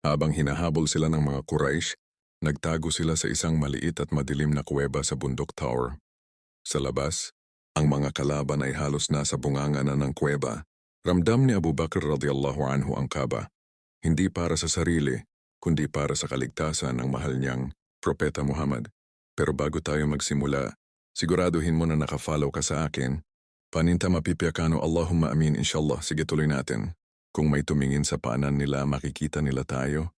Habang hinahabol sila ng mga Quraysh, nagtago sila sa isang maliit at madilim na kuweba sa bundok tower. Sa labas, ang mga kalaban ay halos nasa bunganga na ng kuweba. Ramdam ni Abu Bakr radiyallahu anhu ang kaba, hindi para sa sarili, kundi para sa kaligtasan ng mahal niyang Propeta Muhammad. Pero bago tayo magsimula, siguraduhin mo na nakafollow ka sa akin. Paninta mapipiyakano Allahumma amin inshallah. Sige, tuloy natin. Kung may tumingin sa paanan nila, makikita nila tayo.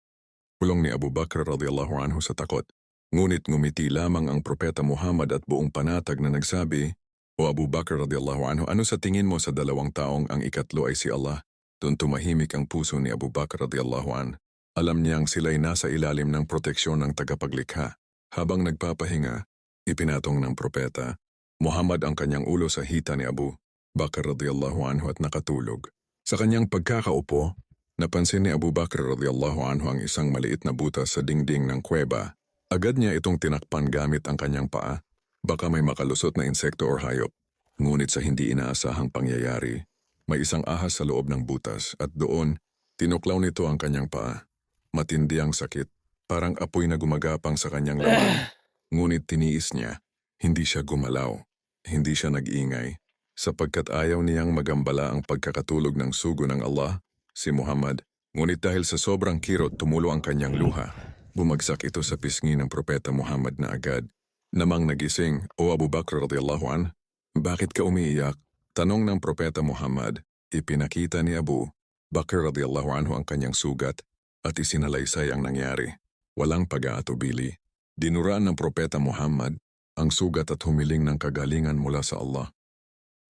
Kulong ni Abu Bakr radiyallahu anhu sa takot. Ngunit ngumiti lamang ang Propeta Muhammad at buong panatag na nagsabi, "O Abu Bakr radiyallahu anhu, ano sa tingin mo sa dalawang taong ang ikatlo ay si Allah?" Doon tumahimik ang puso ni Abu Bakr radiyallahu anhu. Alam niyang sila'y nasa ilalim ng proteksyon ng tagapaglikha. Habang nagpapahinga, ipinatong ng propeta Muhammad ang kanyang ulo sa hita ni Abu Bakr radiyallahu anhu at nakatulog. Sa kanyang pagkakaupo, napansin ni Abu Bakr radiyallahu anhu ang isang maliit na butas sa dingding ng kuweba. Agad niya itong tinakpan gamit ang kanyang paa. Baka may makalusot na insekto o hayop. Ngunit sa hindi inaasahang pangyayari, may isang ahas sa loob ng butas at doon, tinuklaw nito ang kanyang paa. Matindi ang sakit, parang apoy na gumagapang sa kanyang laman. Ngunit tiniis niya, hindi siya gumalaw, hindi siya nag-ingay. Sapagkat ayaw niyang magambala ang pagkakatulog ng sugo ng Allah, si Muhammad. Ngunit dahil sa sobrang kirot tumulo ang kanyang luha, bumagsak ito sa pisngi ng Propeta Muhammad na agad. Namang nagising, "O Abu Bakr radiyallahu anhu, bakit ka umiiyak?" Tanong ng Propeta Muhammad. Ipinakita ni Abu Bakr radiyallahu anhu ang kanyang sugat at isinalaysay ang nangyari. Walang pag-aatubili. Dinuraan ng Propeta Muhammad ang sugat at humiling ng kagalingan mula sa Allah.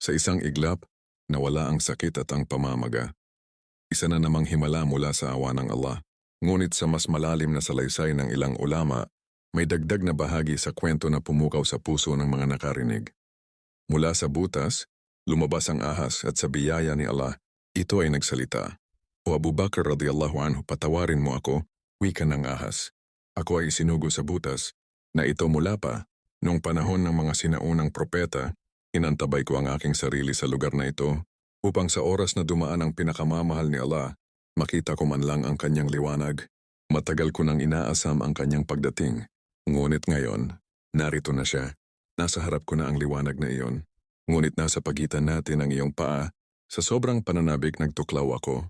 Sa isang iglap, nawala ang sakit at ang pamamaga. Isa na namang himala mula sa awa ng Allah. Ngunit sa mas malalim na salaysay ng ilang ulama, may dagdag na bahagi sa kwento na pumukaw sa puso ng mga nakarinig. Mula sa butas, lumabas ang ahas at sa biyaya ni Allah, ito ay nagsalita. "O Abu Bakr radiyallahu anhu, patawarin mo ako," wika ng ahas. "Ako ay isinugo sa butas, na ito mula pa, noong panahon ng mga sinaunang propeta, inantabay ko ang aking sarili sa lugar na ito, upang sa oras na dumaan ang pinakamamahal ni Allah, makita ko man lang ang kanyang liwanag. Matagal ko nang inaasam ang kanyang pagdating. Ngunit ngayon, narito na siya. Nasa harap ko na ang liwanag na iyon. Ngunit nasa pagitan natin ang iyong paa. Sa sobrang pananabik nagtuklaw ako.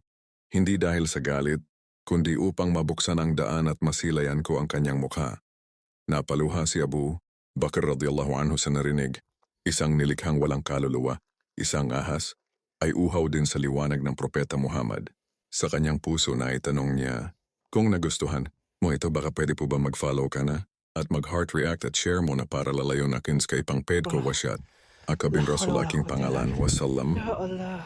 Hindi dahil sa galit, kundi upang mabuksan ang daan at masilayan ko ang kanyang mukha." Napaluha si Abu Bakr radiyallahu anhu sa narinig. Isang nilikhang walang kaluluwa, isang ahas, ay uhaw din sa liwanag ng Propeta Muhammad. Sa kanyang puso na itanong niya, "Kung nagustuhan mo ito, baka pwede po ba mag-follow ka na? At mag-heart react at share mo na para lalayon akin kay pangped ko wasyat. Akabing Rasul aking pangalan, wasallam." Ya Allah.